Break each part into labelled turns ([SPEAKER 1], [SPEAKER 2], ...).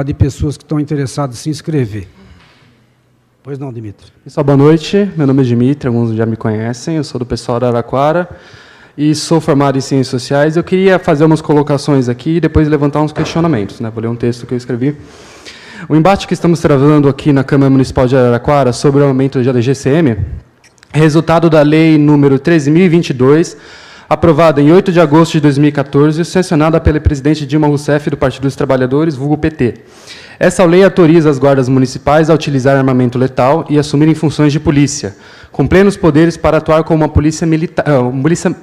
[SPEAKER 1] de pessoas que estão interessadas em se inscrever. Pois não, Dimitri.
[SPEAKER 2] Pessoal, boa noite. Meu nome é Dimitri, alguns já me conhecem. Eu sou do pessoal da Araraquara e sou formado em Ciências Sociais. Eu queria fazer umas colocações aqui e depois levantar uns questionamentos, né? Vou ler um texto que eu escrevi. O embate que estamos travando aqui na Câmara Municipal de Araraquara sobre o aumento da GCM é resultado da Lei número 13.022, aprovada em 8 de agosto de 2014 e sancionada pela presidente Dilma Rousseff do Partido dos Trabalhadores, vulgo PT. Essa lei autoriza as guardas municipais a utilizar armamento letal e assumirem funções de polícia, com plenos poderes para atuar como uma polícia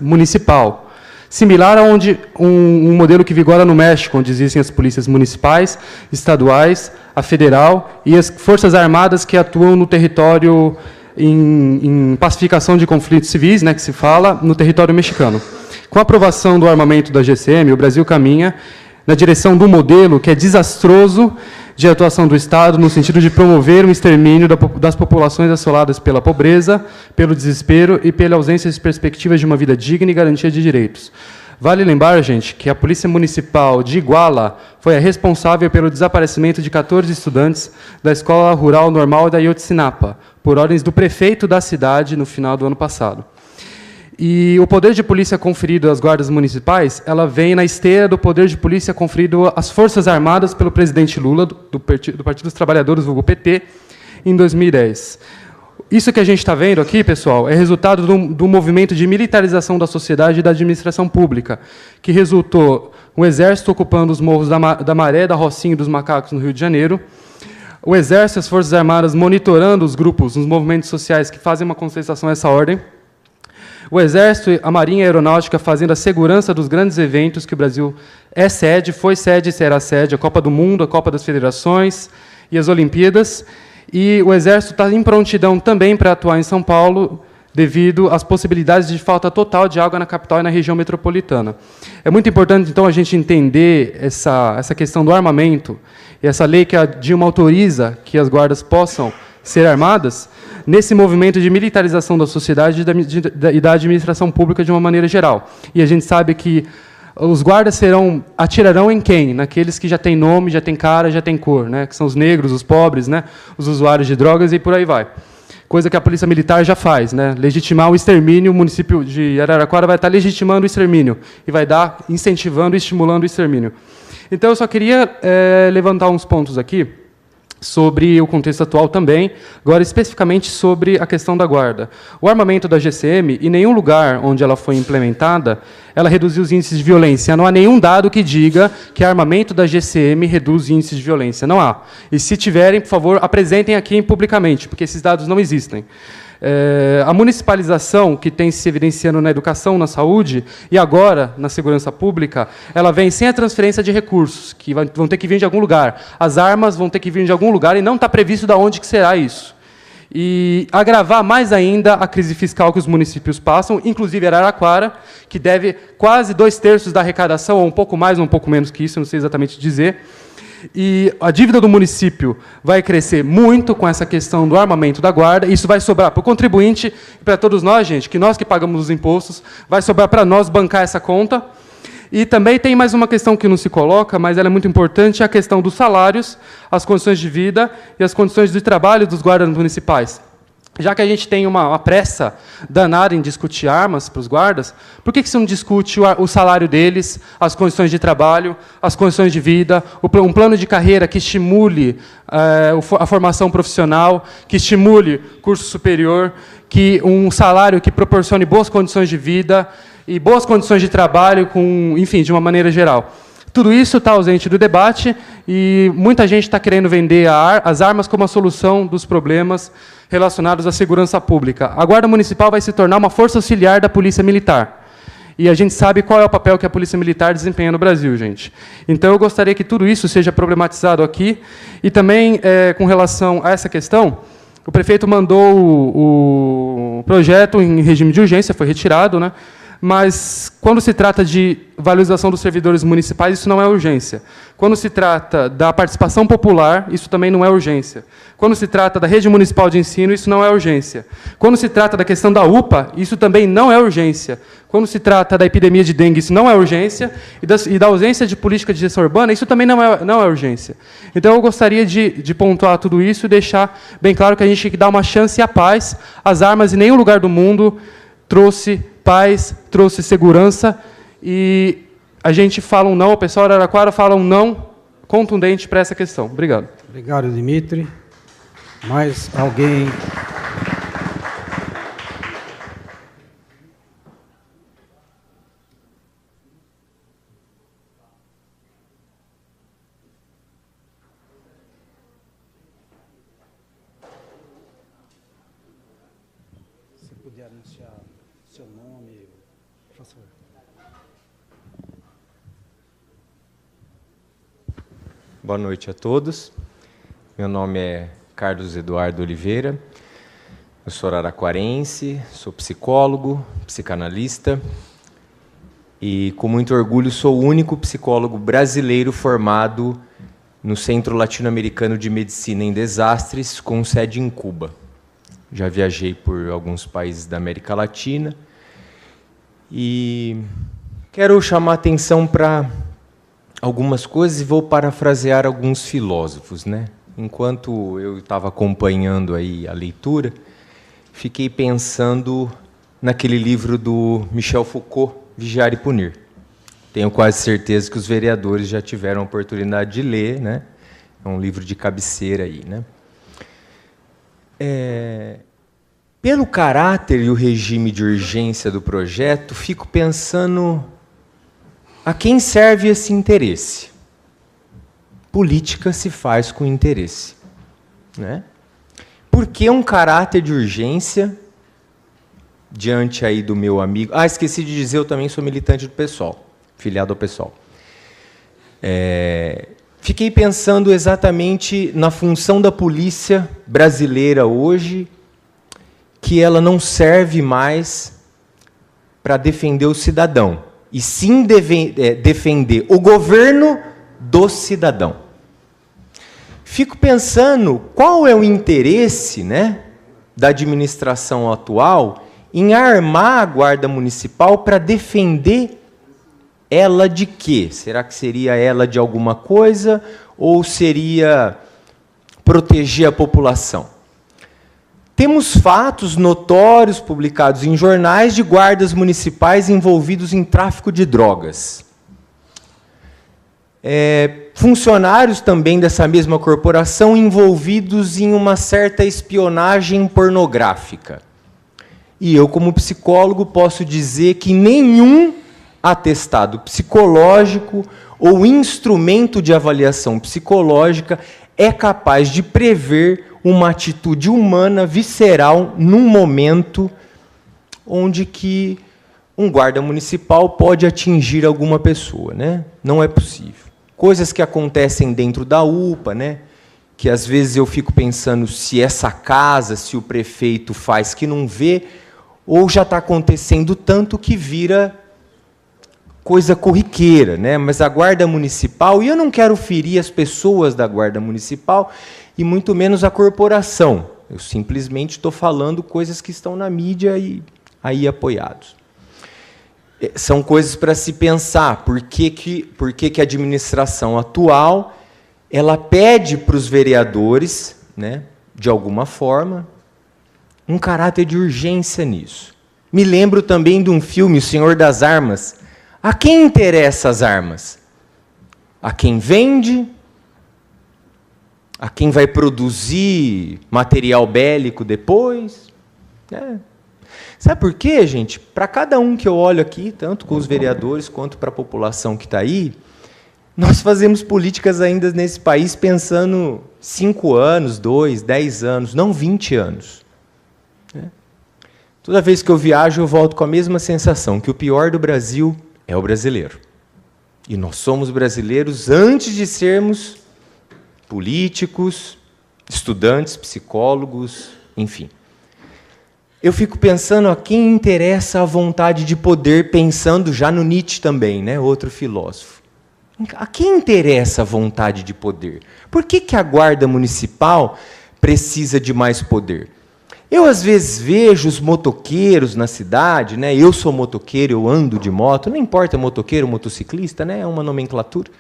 [SPEAKER 2] municipal, similar a um modelo que vigora no México, onde existem as polícias municipais, estaduais, a federal e as forças armadas que atuam no território em pacificação de conflitos civis, né, que se fala, no território mexicano. Com a aprovação do armamento da GCM, o Brasil caminha na direção do modelo que é desastroso de atuação do Estado, no sentido de promover um extermínio das populações assoladas pela pobreza, pelo desespero e pela ausência de perspectivas de uma vida digna e garantia de direitos. Vale lembrar, gente, que a Polícia Municipal de Iguala foi a responsável pelo desaparecimento de 14 estudantes da Escola Rural Normal da Ayotzinapa, por ordens do prefeito da cidade no final do ano passado. E o poder de polícia conferido às guardas municipais, ela vem na esteira do poder de polícia conferido às Forças Armadas pelo presidente Lula, do Partido dos Trabalhadores, vulgo PT, em 2010. Isso que a gente está vendo aqui, pessoal, é resultado do movimento de militarização da sociedade e da administração pública, que resultou o Exército ocupando os morros da Maré, da Rocinha e dos Macacos, no Rio de Janeiro, o Exército e as Forças Armadas monitorando os grupos, os movimentos sociais que fazem uma contestação a essa ordem, o Exército, a Marinha e a Aeronáutica fazendo a segurança dos grandes eventos que o Brasil é sede, foi sede e será sede, a Copa do Mundo, a Copa das Federações e as Olimpíadas. E o Exército está em prontidão também para atuar em São Paulo, devido às possibilidades de falta total de água na capital e na região metropolitana. É muito importante, então, a gente entender essa questão do armamento, e essa lei que a Dilma autoriza que as guardas possam ser armadas, nesse movimento de militarização da sociedade e da administração pública de uma maneira geral. E a gente sabe que os guardas atirarão em quem? Naqueles que já têm nome, já têm cara, já têm cor, né? Que são os negros, os pobres, né? Os usuários de drogas e por aí vai. Coisa que a Polícia Militar já faz, né? Legitimar o extermínio, o município de Araraquara vai estar legitimando o extermínio e vai dar, incentivando e estimulando o extermínio. Então, eu só queria levantar uns pontos aqui sobre o contexto atual também, agora especificamente sobre a questão da guarda. O armamento da GCM, em nenhum lugar onde ela foi implementada, ela reduziu os índices de violência. Não há nenhum dado que diga que armamento da GCM reduz índices de violência. Não há. E se tiverem, por favor, apresentem aqui publicamente, porque esses dados não existem. A municipalização que tem se evidenciando na educação, na saúde e agora na segurança pública, ela vem sem a transferência de recursos, que vão ter que vir de algum lugar. As armas vão ter que vir de algum lugar e não está previsto de onde que será isso. E agravar mais ainda a crise fiscal que os municípios passam, inclusive Araraquara, que deve quase 2/3 da arrecadação, ou um pouco mais ou um pouco menos que isso, não sei exatamente dizer. E a dívida do município vai crescer muito com essa questão do armamento da guarda. Isso vai sobrar para o contribuinte e para todos nós, gente, que nós que pagamos os impostos, vai sobrar para nós bancar essa conta. E também tem mais uma questão que não se coloca, mas ela é muito importante, a questão dos salários, as condições de vida e as condições de trabalho dos guardas municipais. Já que a gente tem uma pressa danada em discutir armas para os guardas, por que se não discute o salário deles, as condições de trabalho, as condições de vida, um plano de carreira que estimule a formação profissional, que estimule curso superior, que um salário que proporcione boas condições de vida e boas condições de trabalho, enfim, de uma maneira geral. Tudo isso está ausente do debate e muita gente está querendo vender as armas como a solução dos problemas relacionados à segurança pública. A Guarda Municipal vai se tornar uma força auxiliar da Polícia Militar. E a gente sabe qual é o papel que a Polícia Militar desempenha no Brasil, gente. Então, eu gostaria que tudo isso seja problematizado aqui. E também, com relação a essa questão, o prefeito mandou o projeto em regime de urgência, foi retirado, né? Mas, quando se trata de valorização dos servidores municipais, isso não é urgência. Quando se trata da participação popular, isso também não é urgência. Quando se trata da rede municipal de ensino, isso não é urgência. Quando se trata da questão da UPA, isso também não é urgência. Quando se trata da epidemia de dengue, isso não é urgência. E da ausência de política de gestão urbana, isso também não é urgência. Então, eu gostaria de pontuar tudo isso e deixar bem claro que a gente tem que dar uma chance à paz. As armas, em nenhum lugar do mundo, trouxe paz, trouxe segurança, e a gente fala um não, o pessoal de Araraquara fala um não contundente para essa questão. Obrigado.
[SPEAKER 1] Obrigado, Dimitri. Mais alguém? Se puder anunciar seu nome, por favor.
[SPEAKER 3] Boa noite a todos. Meu nome é Carlos Eduardo Oliveira. Eu sou araraquarense, sou psicólogo, psicanalista e, com muito orgulho, sou o único psicólogo brasileiro formado no Centro Latino-Americano de Medicina em Desastres, com sede em Cuba. Já viajei por alguns países da América Latina e quero chamar a atenção para algumas coisas e vou parafrasear alguns filósofos, né? Enquanto eu estava acompanhando aí a leitura, fiquei pensando naquele livro do Michel Foucault, Vigiar e Punir. Tenho quase certeza que os vereadores já tiveram a oportunidade de ler, né? É um livro de cabeceira aí, né? Pelo caráter e o regime de urgência do projeto, fico pensando a quem serve esse interesse. Política se faz com interesse, né? Por que um caráter de urgência diante aí do meu amigo? Ah, esqueci de dizer, eu também sou militante do PSOL, filiado ao PSOL. Fiquei pensando exatamente na função da polícia brasileira hoje, que ela não serve mais para defender o cidadão, e sim defender o governo do cidadão. Fico pensando qual é o interesse, né, da administração atual em armar a Guarda Municipal para defender ela de quê? Será que seria ela de alguma coisa ou seria proteger a população? Temos fatos notórios publicados em jornais de guardas municipais envolvidos em tráfico de drogas. Funcionários também dessa mesma corporação envolvidos em uma certa espionagem pornográfica. E eu, como psicólogo, posso dizer que nenhum atestado psicológico ou instrumento de avaliação psicológica é capaz de prever uma atitude humana visceral num momento onde que um guarda municipal pode atingir alguma pessoa, né? Não é possível. Coisas que acontecem dentro da UPA, né? Que às vezes eu fico pensando se essa casa, se o prefeito faz que não vê, ou já está acontecendo tanto que vira coisa corriqueira, né? Mas a Guarda Municipal, e eu não quero ferir as pessoas da Guarda Municipal, e muito menos a corporação. Eu simplesmente estou falando coisas que estão na mídia e aí apoiados. São coisas para se pensar. Por que a administração atual ela pede para os vereadores, né, de alguma forma, um caráter de urgência nisso? Me lembro também de um filme, O Senhor das Armas. A quem interessam as armas? A quem vende? A quem vai produzir material bélico depois? Sabe por quê, gente? Para cada um que eu olho aqui, tanto com os vereadores quanto para a população que está aí, nós fazemos políticas ainda nesse país pensando 5 anos, 2, 10 anos, não 20 anos. Toda vez que eu viajo, eu volto com a mesma sensação, que o pior do Brasil é o brasileiro. E nós somos brasileiros antes de sermos políticos, estudantes, psicólogos, enfim. eu fico pensando a quem interessa a vontade de poder, pensando já no Nietzsche também, né? Outro filósofo. A quem interessa a vontade de poder? Por que a guarda municipal precisa de mais poder? Eu, às vezes, vejo os motoqueiros na cidade, né? Eu sou motoqueiro, eu ando de moto, não importa motoqueiro ou motociclista, né? É uma nomenclatura.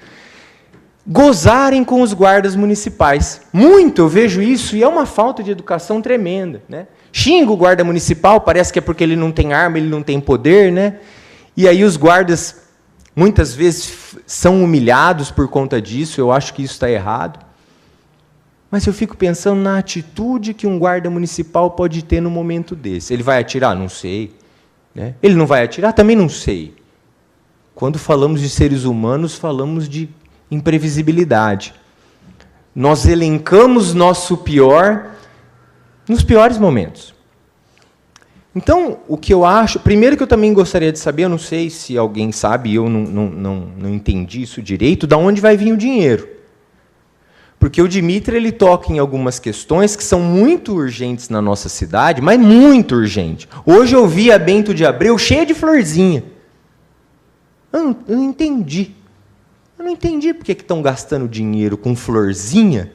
[SPEAKER 3] Gozarem com os guardas municipais. Muito eu vejo isso, e é uma falta de educação tremenda, né? Xinga o guarda municipal, parece que é porque ele não tem arma, ele não tem poder, né? E aí os guardas, muitas vezes, são humilhados por conta disso, eu acho que isso está errado. Mas eu fico pensando na atitude que um guarda municipal pode ter no momento desse. Ele vai atirar? Não sei. Né? Ele não vai atirar? Também não sei. Quando falamos de seres humanos, falamos de imprevisibilidade. Nós elencamos nosso pior nos piores momentos. Então, o que eu acho... Primeiro que eu também gostaria de saber, eu não sei se alguém sabe, eu não entendi isso direito, de onde vai vir o dinheiro. Porque o Dmitry ele toca em algumas questões que são muito urgentes na nossa cidade, mas muito urgente. Hoje eu vi a Bento de Abreu cheia de florzinha. Eu não entendi. Eu não entendi por que estão gastando dinheiro com florzinha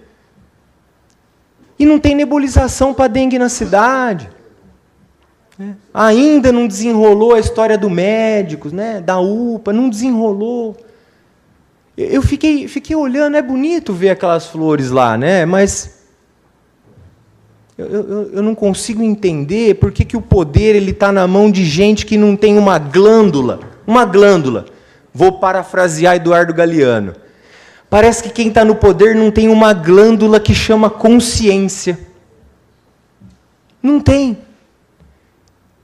[SPEAKER 3] e não tem nebulização para dengue na cidade. Ainda não desenrolou a história do médicos, né, da UPA, não desenrolou. Eu fiquei olhando, é bonito ver aquelas flores lá, né? Mas eu não consigo entender por que o poder está na mão de gente que não tem uma glândula. Uma glândula. Vou parafrasear Eduardo Galeano. Parece que quem está no poder não tem uma glândula que chama consciência. Não tem.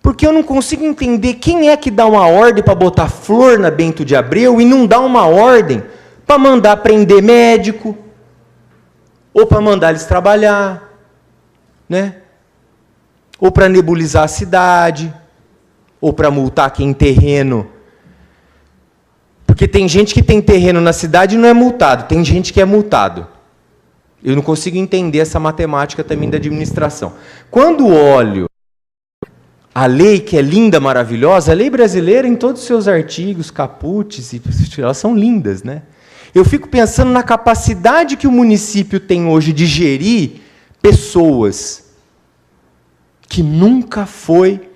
[SPEAKER 3] Porque eu não consigo entender quem é que dá uma ordem para botar flor na Bento de Abreu e não dá uma ordem para mandar prender médico, ou para mandar eles trabalhar, né? Ou para nebulizar a cidade, ou para multar quem tem terreno. Porque tem gente que tem terreno na cidade e não é multado, tem gente que é multado. Eu não consigo entender essa matemática também da administração. Quando olho a lei, que é linda, maravilhosa, a lei brasileira, em todos os seus artigos, caputes, elas são lindas, né? Eu fico pensando na capacidade que o município tem hoje de gerir pessoas que nunca foi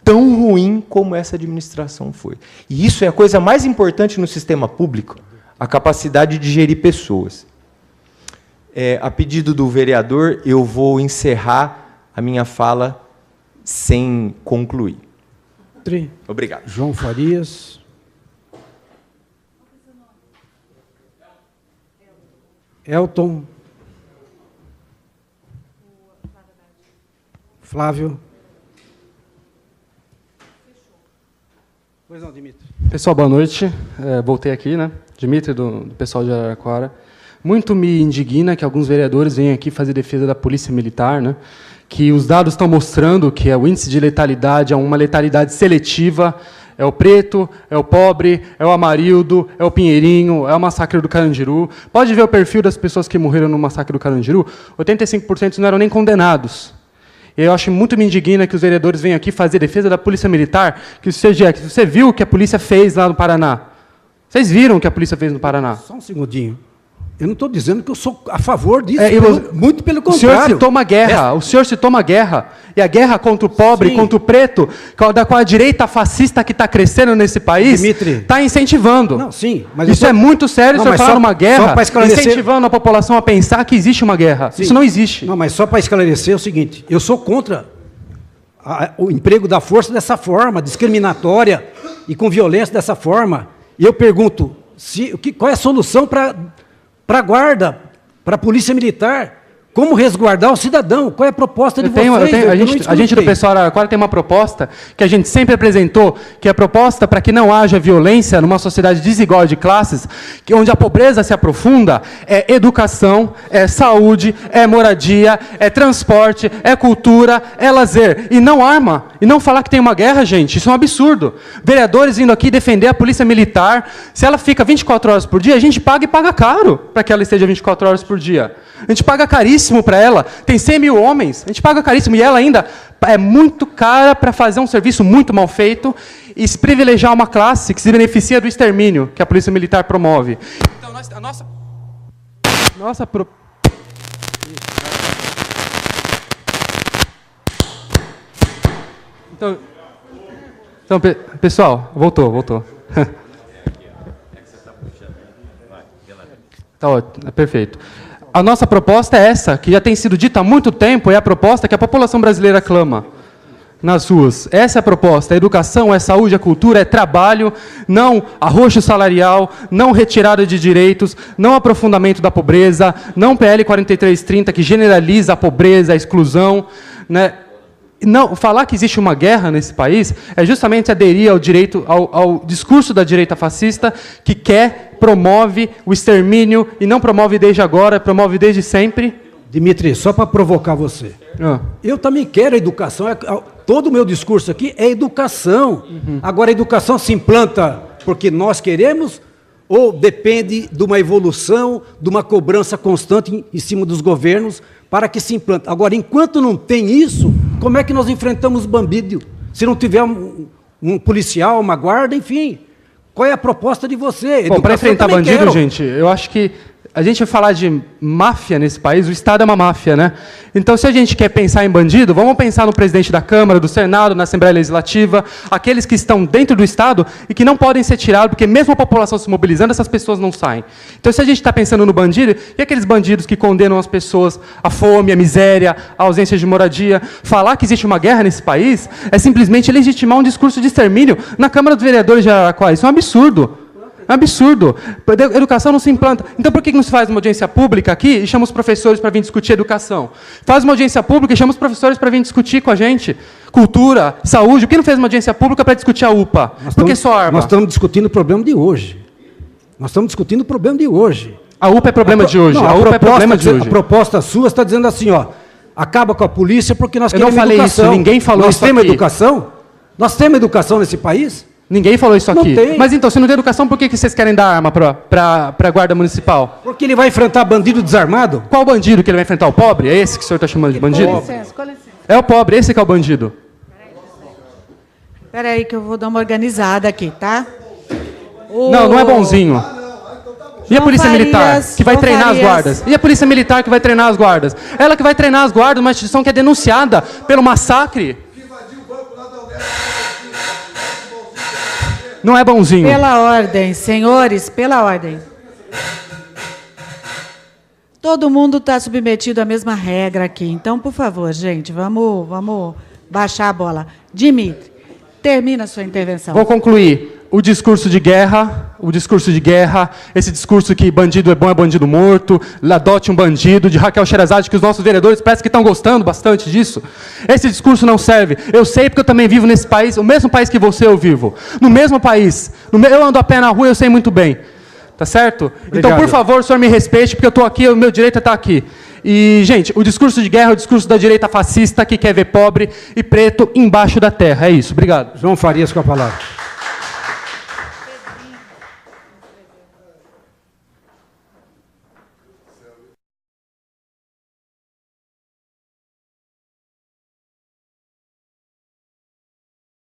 [SPEAKER 3] tão ruim como essa administração foi. E isso é a coisa mais importante no sistema público, a capacidade de gerir pessoas. A pedido do vereador, eu vou encerrar a minha fala sem concluir. Obrigado.
[SPEAKER 1] João Farias. Elton. Flávio. Pois não, Dmitry.
[SPEAKER 2] Pessoal, boa noite. Voltei aqui, né? Dmitry, do pessoal de Araraquara. Muito me indigna que alguns vereadores venham aqui fazer defesa da Polícia Militar, né? Que os dados estão mostrando que o índice de letalidade é uma letalidade seletiva. É o preto, é o pobre, é o Amarildo, é o Pinheirinho, é o massacre do Carandiru. Pode ver o perfil das pessoas que morreram no massacre do Carandiru, 85% não eram nem condenados. E eu acho muito me indigna que os vereadores venham aqui fazer defesa da Polícia Militar, que você viu o que a polícia fez lá no Paraná. Vocês viram o que a polícia fez no Paraná?
[SPEAKER 1] Só um segundinho. Eu não estou dizendo que eu sou a favor disso, muito pelo contrário.
[SPEAKER 2] O senhor citou uma guerra, o senhor citou uma guerra, e a guerra contra o pobre, sim, contra o preto, com a direita fascista que está crescendo nesse país, está incentivando.
[SPEAKER 1] Não, sim, mas
[SPEAKER 2] isso é muito sério, o senhor falar uma guerra,
[SPEAKER 1] esclarecer,
[SPEAKER 2] incentivando a população a pensar que existe uma guerra. Sim. Isso não existe.
[SPEAKER 1] Não, mas só para esclarecer é o seguinte, eu sou contra o emprego da força dessa forma, discriminatória e com violência dessa forma. E eu pergunto, qual é a solução para a guarda, para a polícia militar? Como resguardar o cidadão? Qual é a proposta de vocês?
[SPEAKER 2] A gente do pessoal Araraquara tem uma proposta que a gente sempre apresentou, que é a proposta para que não haja violência numa sociedade desigual de classes, onde a pobreza se aprofunda, é educação, é saúde, é moradia, é transporte, é cultura, é lazer. E não arma. E não falar que tem uma guerra, gente. Isso é um absurdo. Vereadores vindo aqui defender a polícia militar. Se ela fica 24 horas por dia, a gente paga e paga caro para que ela esteja 24 horas por dia. A gente paga caríssimo caríssimo para ela. Tem 100 mil homens, a gente paga caríssimo, e ela ainda é muito cara para fazer um serviço muito mal feito e se privilegiar uma classe que se beneficia do extermínio que a Polícia Militar promove. Então, a nossa Então, pessoal, voltou. Tá ótimo, perfeito. A nossa proposta é essa, que já tem sido dita há muito tempo, é a proposta que a população brasileira clama nas ruas. Essa é a proposta. A educação, é saúde, é cultura, é trabalho, não arroxo salarial, não retirada de direitos, não aprofundamento da pobreza, não PL 4330, que generaliza a pobreza, a exclusão, né? Não, falar que existe uma guerra nesse país é justamente aderir ao discurso da direita fascista que promove o extermínio e não promove desde agora, promove desde sempre.
[SPEAKER 1] Dimitri, só para provocar você. Eu também quero educação. Todo o meu discurso aqui é educação. Agora, a educação se implanta porque nós queremos ou depende de uma evolução, de uma cobrança constante em cima dos governos para que se implante. Agora, enquanto não tem isso, como é que nós enfrentamos o bandido? Se não tiver um policial, uma guarda, enfim. Qual é a proposta de você?
[SPEAKER 2] Bom, para enfrentar bandido, gente, eu acho que a gente vai falar de máfia nesse país, o Estado é uma máfia, né? Então, se a gente quer pensar em bandido, vamos pensar no presidente da Câmara, do Senado, na Assembleia Legislativa, aqueles que estão dentro do Estado e que não podem ser tirados, porque mesmo a população se mobilizando, essas pessoas não saem. Então, se a gente está pensando no bandido, e aqueles bandidos que condenam as pessoas à fome, à miséria, à ausência de moradia, falar que existe uma guerra nesse país é simplesmente legitimar um discurso de extermínio na Câmara dos Vereadores de Araraquara. Isso é um absurdo. É um absurdo. A educação não se implanta. Então, por que não se faz uma audiência pública aqui e chama os professores para vir discutir educação? Faz uma audiência pública e chama os professores para vir discutir com a gente. Cultura, saúde. Por que não fez uma audiência pública para discutir a UPA? Por que só arma?
[SPEAKER 1] Nós estamos discutindo o problema de hoje.
[SPEAKER 2] A UPA é problema de hoje.
[SPEAKER 1] Não,
[SPEAKER 2] a UPA é problema de hoje.
[SPEAKER 1] A proposta sua está dizendo assim, ó, acaba com a polícia porque nós queremos
[SPEAKER 2] educação. Eu não falei isso, ninguém falou isso aqui.
[SPEAKER 1] Nós temos educação nesse país?
[SPEAKER 2] Ninguém falou isso aqui.
[SPEAKER 1] Não tem.
[SPEAKER 2] Mas então, se não tem educação, por que vocês querem dar arma para a Guarda Municipal?
[SPEAKER 1] Porque ele vai enfrentar bandido desarmado?
[SPEAKER 2] Qual bandido que ele vai enfrentar? O pobre? É esse que o senhor está chamando de bandido?
[SPEAKER 4] Com licença.
[SPEAKER 2] É o pobre, esse que é o bandido.
[SPEAKER 4] Espera aí que eu vou dar uma organizada aqui, tá?
[SPEAKER 2] Não é bonzinho. E a Polícia Militar, que vai treinar as guardas? E a Polícia Militar que vai treinar as guardas? Ela que vai treinar as guardas, uma instituição que é denunciada pelo massacre. Não é bonzinho.
[SPEAKER 4] Pela ordem, senhores, pela ordem. Todo mundo está submetido à mesma regra aqui. Então, por favor, gente, vamos baixar a bola. Dimitri, termina a sua intervenção.
[SPEAKER 2] Vou concluir. O discurso de guerra, esse discurso que bandido é bom, é bandido morto, adote um bandido, de Raquel Sherazade, que os nossos vereadores parece que estão gostando bastante disso. Esse discurso não serve. Eu sei porque eu também vivo nesse país, o mesmo país que você eu vivo. No mesmo país. Eu ando a pé na rua, eu sei muito bem. Tá certo?
[SPEAKER 1] Obrigado.
[SPEAKER 2] Então, por favor, o senhor me respeite, porque eu estou aqui, o meu direito é estar aqui. E, gente, o discurso de guerra é o discurso da direita fascista que quer ver pobre e preto embaixo da terra. É isso. Obrigado.
[SPEAKER 1] João Farias com a palavra.